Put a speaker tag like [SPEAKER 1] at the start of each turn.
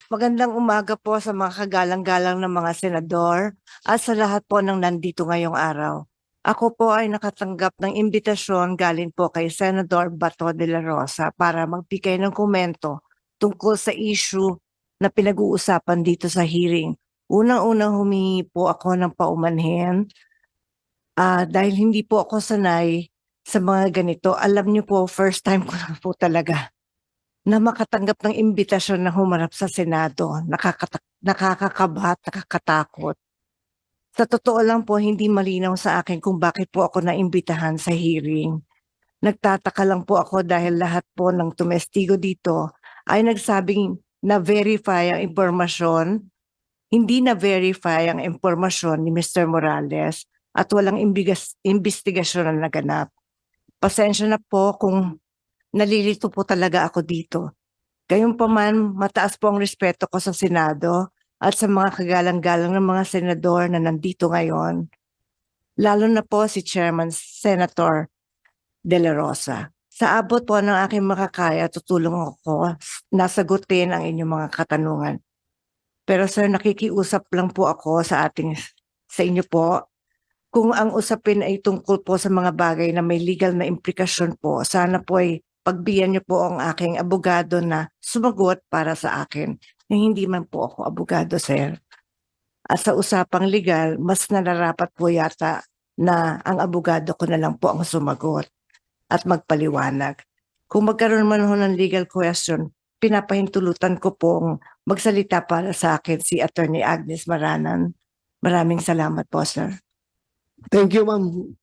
[SPEAKER 1] Magandang umaga po sa mga kagalang-galang ng mga senador at sa lahat po ng nandito ngayong araw. Ako po ay nakatanggap ng imbitasyon galing po kay Senador Bato de la Rosa para magbigay ng komento tungkol sa issue na pinag-uusapan dito sa hearing. Unang-unang humingi po ako ng paumanhin dahil hindi po ako sanay sa mga ganito. Alam niyo po, first time ko na po talaga na makatanggap ng imbitasyon na humarap sa Senado. Nakakakaba at nakakatakot. Sa totoo lang po, hindi malinaw sa akin kung bakit po ako naimbitahan sa hearing. Nagtataka lang po ako dahil lahat po ng tumestigo dito ay nagsabing na-verify ang impormasyon, hindi na-verify ang impormasyon ni Mr. Morales at walang investigasyon na naganap. Pasensya na po kung nalilito po talaga ako dito. Gayunpaman, mataas po ang respeto ko sa Senado at sa mga kagalang-galang ng mga senador na nandito ngayon, lalo na po si Chairman Senator De La Rosa. Sa abot po ng aking makakaya, tutulong ako na sagutin ang inyong mga katanungan. Pero sir, nakikiusap lang po ako sa inyo po. Kung ang usapin ay tungkol po sa mga bagay na may legal na implikasyon po, sana po ay pagbigyan niyo po ang aking abogado na sumagot para sa akin. Na hindi man po ako abogado, sir. At sa usapang legal, mas nararapat po yata na ang abogado ko na lang po ang sumagot at magpaliwanag. Kung magkaroon man ho ng legal question, pinapahintulutan ko pong magsalita para sa akin si Attorney Agnes Maranan. Maraming salamat po, sir.
[SPEAKER 2] Thank you, ma'am.